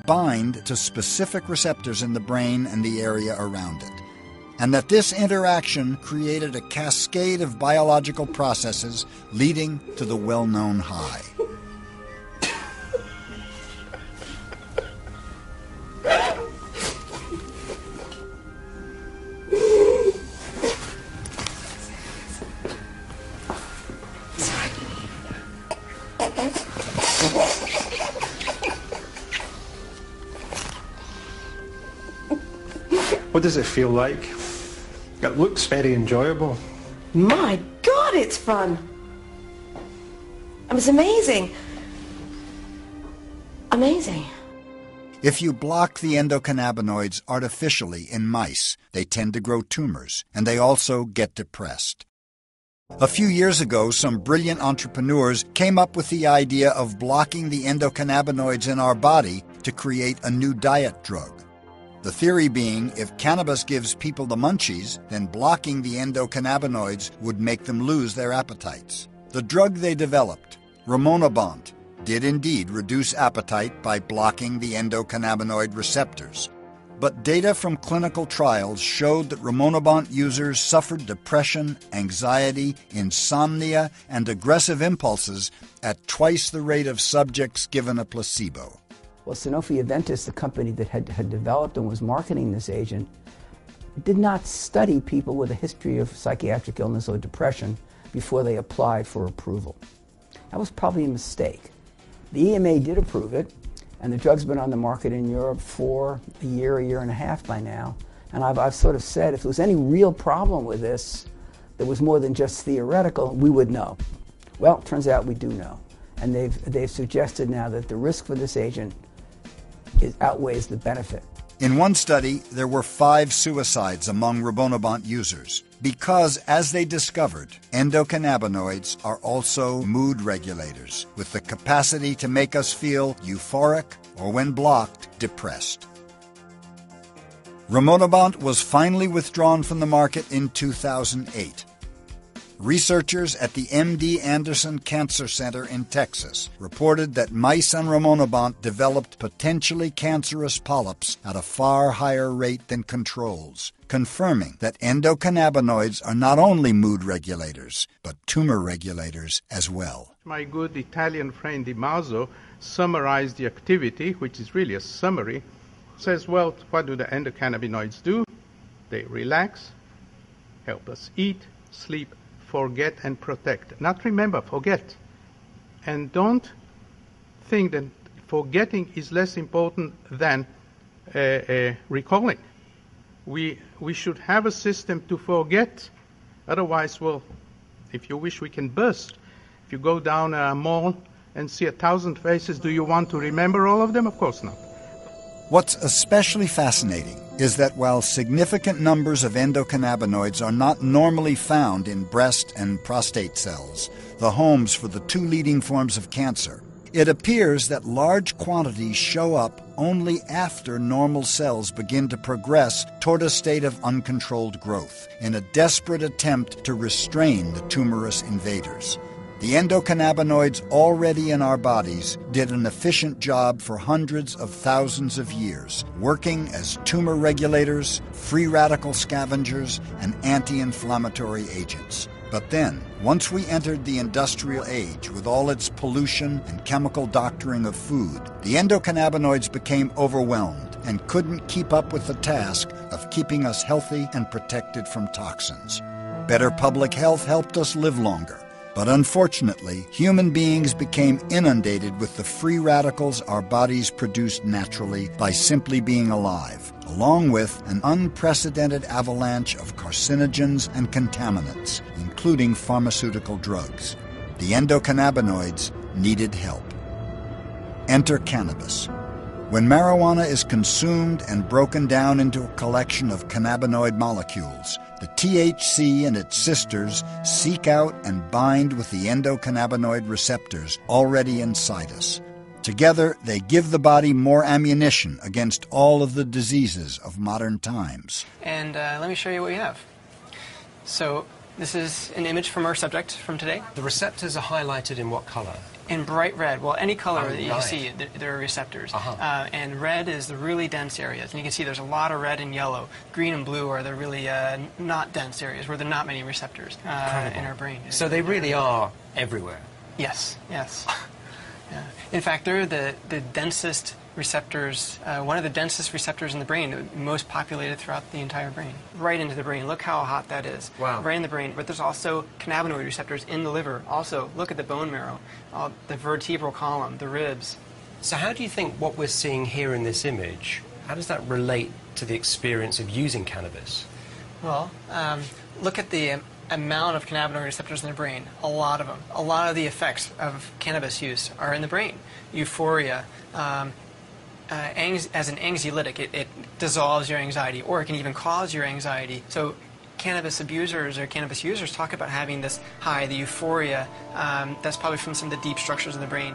bind to specific receptors in the brain and the area around it, and that this interaction created a cascade of biological processes leading to the well-known high. What does it feel like? It looks very enjoyable. My God, it's fun. It was amazing. Amazing. If you block the endocannabinoids artificially in mice, they tend to grow tumors, and they also get depressed. A few years ago, some brilliant entrepreneurs came up with the idea of blocking the endocannabinoids in our body to create a new diet drug. The theory being, if cannabis gives people the munchies, then blocking the endocannabinoids would make them lose their appetites. The drug they developed, Rimonabant, did indeed reduce appetite by blocking the endocannabinoid receptors. But data from clinical trials showed that Rimonabant users suffered depression, anxiety, insomnia, and aggressive impulses at twice the rate of subjects given a placebo. Well, Sanofi-Aventis, the company that had developed and was marketing this agent, did not study people with a history of psychiatric illness or depression before they applied for approval. That was probably a mistake. The EMA did approve it, and the drug's been on the market in Europe for a year and a half by now. And I've sort of said if there was any real problem with this that was more than just theoretical, we would know. Well, it turns out we do know. And they've suggested now that the risk for this agent outweighs the benefit. In one study, there were 5 suicides among Rimonabant users because, as they discovered, endocannabinoids are also mood regulators with the capacity to make us feel euphoric or, when blocked, depressed. Rimonabant was finally withdrawn from the market in 2008. Researchers at the MD Anderson Cancer Center in Texas reported that mice on Rimonabant developed potentially cancerous polyps at a far higher rate than controls, confirming that endocannabinoids are not only mood regulators, but tumor regulators as well. My good Italian friend Di Maso summarized the activity, which is really a summary, says, well, what do the endocannabinoids do? They relax, help us eat, sleep, forget, and protect. Not remember, forget. And don't think that forgetting is less important than recalling. We should have a system to forget. Otherwise, well, if you wish, we can burst. If you go down a mall and see 1,000 faces, do you want to remember all of them? Of course not. What's especially fascinating is that while significant numbers of endocannabinoids are not normally found in breast and prostate cells, the homes for the 2 leading forms of cancer, it appears that large quantities show up only after normal cells begin to progress toward a state of uncontrolled growth, in a desperate attempt to restrain the tumorous invaders. The endocannabinoids already in our bodies did an efficient job for hundreds of thousands of years, working as tumor regulators, free radical scavengers, and anti-inflammatory agents. But then, once we entered the industrial age with all its pollution and chemical doctoring of food, the endocannabinoids became overwhelmed and couldn't keep up with the task of keeping us healthy and protected from toxins. Better public health helped us live longer. But unfortunately, human beings became inundated with the free radicals our bodies produced naturally by simply being alive, along with an unprecedented avalanche of carcinogens and contaminants, including pharmaceutical drugs. The endocannabinoids needed help. Enter cannabis. When marijuana is consumed and broken down into a collection of cannabinoid molecules, the THC and its sisters seek out and bind with the endocannabinoid receptors already inside us. Together, they give the body more ammunition against all of the diseases of modern times. And let me show you what we have. So this is an image from our subject from today. The receptors are highlighted in what color? In bright red, well, any color that you right. see, there are receptors. And red is the really dense areas. And you can see there's a lot of red and yellow. Green and blue are the really not dense areas where there are not many receptors in our brain. So they really are everywhere. Yes, yes. Yeah. In fact, they're the densest receptors, one of the densest receptors in the brain, most populated throughout the entire brain. Right into the brain. Look how hot that is. Wow. Right in the brain. But there's also cannabinoid receptors in the liver. Also, look at the bone marrow, the vertebral column, the ribs. So how do you think what we're seeing here in this image, how does that relate to the experience of using cannabis? Well, look at the amount of cannabinoid receptors in the brain. A lot of them. A lot of the effects of cannabis use are in the brain. Euphoria, as an anxiolytic, it dissolves your anxiety, or it can even cause your anxiety. So cannabis abusers or cannabis users talk about having this high, the euphoria, that's probably from some of the deep structures in the brain.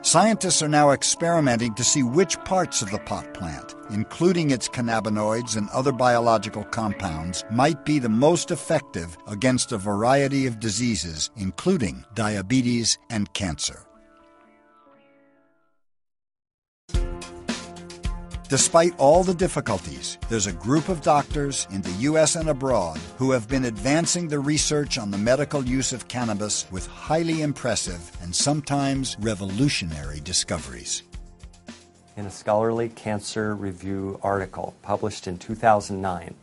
Scientists are now experimenting to see which parts of the pot plant, including its cannabinoids and other biological compounds, might be the most effective against a variety of diseases, including diabetes and cancer. Despite all the difficulties, there's a group of doctors in the U.S. and abroad who have been advancing the research on the medical use of cannabis with highly impressive and sometimes revolutionary discoveries. In a scholarly Cancer Review article published in 2009,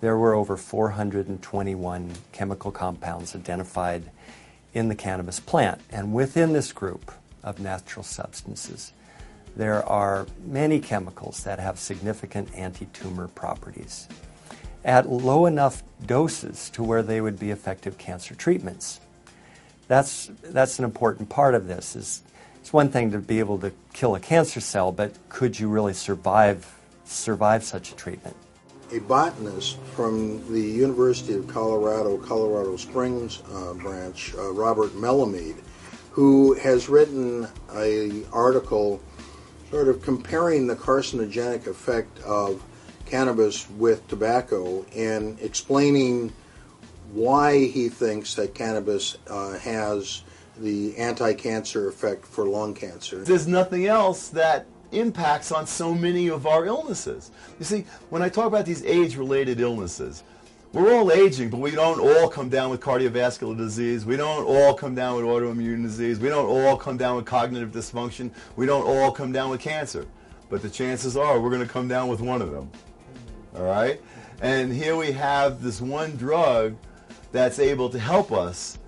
there were over 421 chemical compounds identified in the cannabis plant. And within this group of natural substances, there are many chemicals that have significant anti-tumor properties at low enough doses to where they would be effective cancer treatments. That's an important part of this. It's one thing to be able to kill a cancer cell, but could you really survive such a treatment? A botanist from the University of Colorado Springs branch, Robert Melamede, who has written an article sort of comparing the carcinogenic effect of cannabis with tobacco and explaining why he thinks that cannabis has the anti-cancer effect for lung cancer. There's nothing else that impacts on so many of our illnesses. You see, when I talk about these age-related illnesses, we're all aging, but we don't all come down with cardiovascular disease. We don't all come down with autoimmune disease. We don't all come down with cognitive dysfunction. We don't all come down with cancer. But the chances are we're going to come down with one of them. All right? And here we have this one drug that's able to help us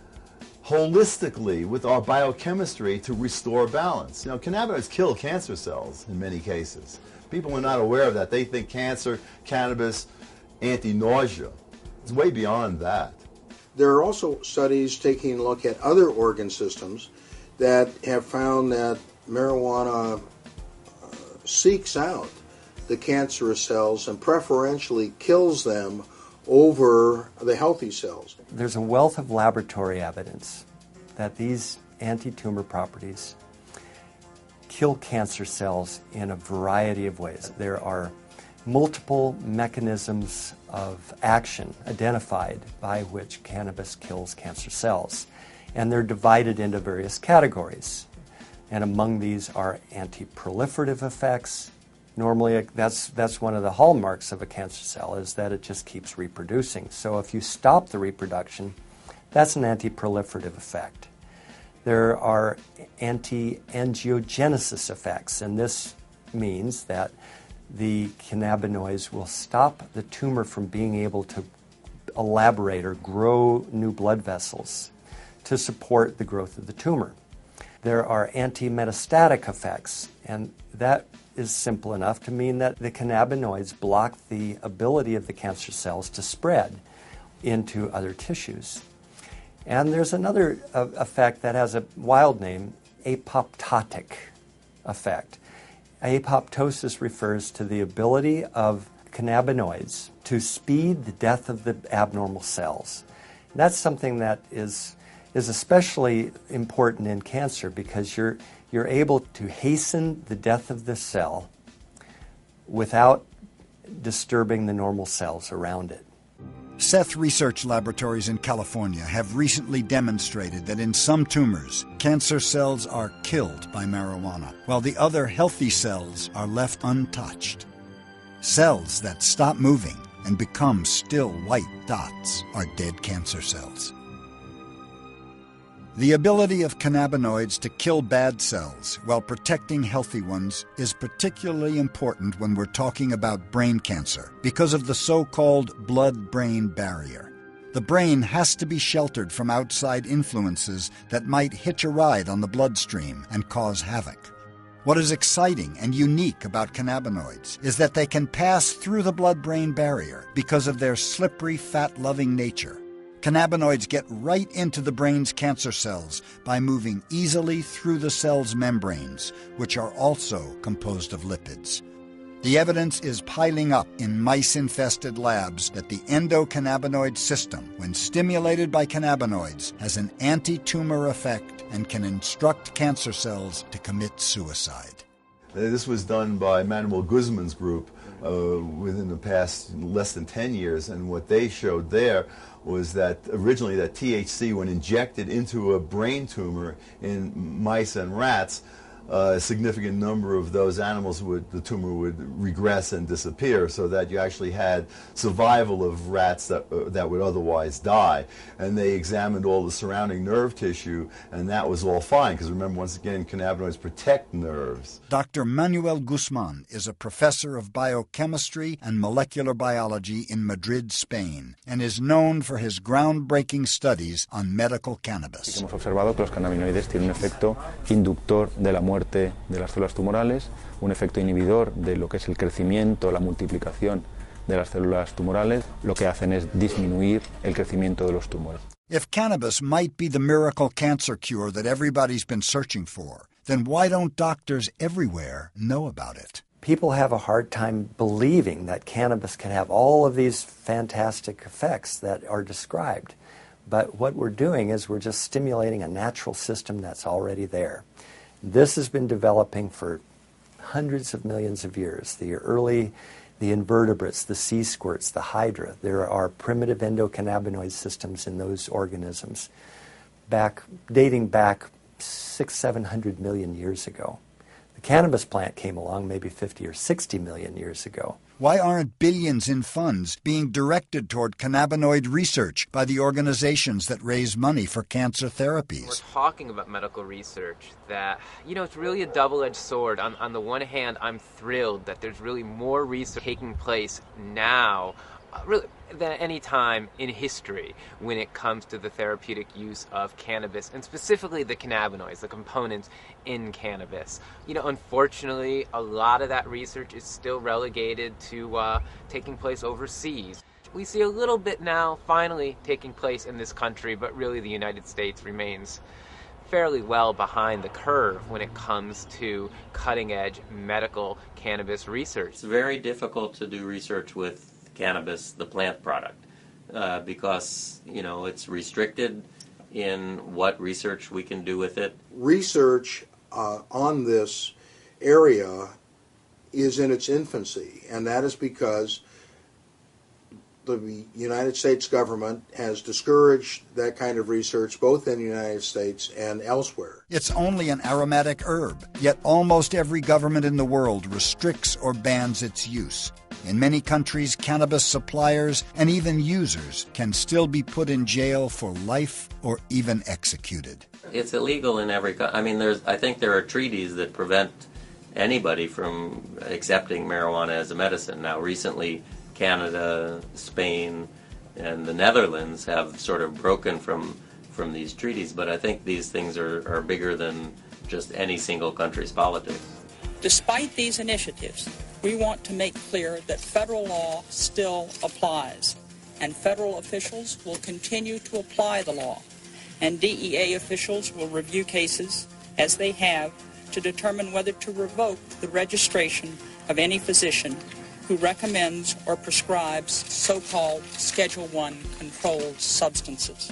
holistically with our biochemistry to restore balance. You know, cannabinoids kill cancer cells in many cases. People are not aware of that. They think cancer, cannabis, anti-nausea. It's way beyond that. There are also studies taking a look at other organ systems that have found that marijuana seeks out the cancerous cells and preferentially kills them over the healthy cells. There's a wealth of laboratory evidence that these anti-tumor properties kill cancer cells in a variety of ways. There are multiple mechanisms of action identified by which cannabis kills cancer cells, and they're divided into various categories. And among these are anti-proliferative effects. Normally, that's one of the hallmarks of a cancer cell, is that it just keeps reproducing. So if you stop the reproduction, that's an anti-proliferative effect. There are anti-angiogenesis effects, and this means that the cannabinoids will stop the tumor from being able to elaborate or grow new blood vessels to support the growth of the tumor. There are anti-metastatic effects, and that is simple enough to mean that the cannabinoids block the ability of the cancer cells to spread into other tissues. And there's another effect that has a wild name, apoptotic effect. Apoptosis refers to the ability of cannabinoids to speed the death of the abnormal cells. And that's something that is especially important in cancer, because you're able to hasten the death of the cell without disturbing the normal cells around it. Seth Research Laboratories in California have recently demonstrated that in some tumors, cancer cells are killed by marijuana, while the other healthy cells are left untouched. Cells that stop moving and become still white dots are dead cancer cells. The ability of cannabinoids to kill bad cells while protecting healthy ones is particularly important when we're talking about brain cancer because of the so-called blood-brain barrier. The brain has to be sheltered from outside influences that might hitch a ride on the bloodstream and cause havoc. What is exciting and unique about cannabinoids is that they can pass through the blood-brain barrier because of their slippery, fat-loving nature. Cannabinoids get right into the brain's cancer cells by moving easily through the cell's membranes, which are also composed of lipids. The evidence is piling up in mice-infested labs that the endocannabinoid system, when stimulated by cannabinoids, has an anti-tumor effect and can instruct cancer cells to commit suicide. This was done by Manuel Guzman's group within the past less than 10 years, and what they showed there was that originally that THC, when injected into a brain tumor in mice and rats, a significant number of those animals the tumor would regress and disappear, so that you actually had survival of rats that would otherwise die. And they examined all the surrounding nerve tissue, and that was all fine, because remember, once again, cannabinoids protect nerves. Dr. Manuel Guzman is a professor of biochemistry and molecular biology in Madrid, Spain, and is known for his groundbreaking studies on medical cannabis. Hemos observado que los cannabinoides tienen un efecto inductor de la muerte de las células tumorales, un efecto inhibidor de lo que es el crecimiento, la multiplicación de las células tumorales. Lo que hacen es disminuir el crecimiento de los tumores. If cannabis might be the miracle cancer cure that everybody's been searching for, then why don't doctors everywhere know about it? People have a hard time believing that cannabis can have all of these fantastic effects that are described. But what we're doing is we're just stimulating a natural system that's already there. This has been developing for hundreds of millions of years. The invertebrates, the sea squirts, the hydra, there are primitive endocannabinoid systems in those organisms dating back 600-700 million years ago. The cannabis plant came along maybe 50 or 60 million years ago. Why aren't billions in funds being directed toward cannabinoid research by the organizations that raise money for cancer therapies? We're talking about medical research that, it's really a double-edged sword. On the one hand, I'm thrilled that there's really more research taking place now really than any time in history when it comes to the therapeutic use of cannabis, and specifically the cannabinoids, the components in cannabis. Unfortunately, a lot of that research is still relegated to taking place overseas. We see a little bit now finally taking place in this country, but really the United States remains fairly well behind the curve when it comes to cutting-edge medical cannabis research. It's very difficult to do research with cannabis, the plant product, because it's restricted in what research we can do with it. Research on this area is in its infancy, and that is because the United States government has discouraged that kind of research both in the United States and elsewhere. It's only an aromatic herb, yet almost every government in the world restricts or bans its use. In many countries, cannabis suppliers and even users can still be put in jail for life or even executed. It's illegal in every country. I mean, I think there are treaties that prevent anybody from accepting marijuana as a medicine. Now, recently, Canada, Spain, and the Netherlands have sort of broken from these treaties, but I think these things are bigger than just any single country's politics. Despite these initiatives, we want to make clear that federal law still applies, and federal officials will continue to apply the law, and DEA officials will review cases, as they have, to determine whether to revoke the registration of any physician who recommends or prescribes so-called Schedule I controlled substances.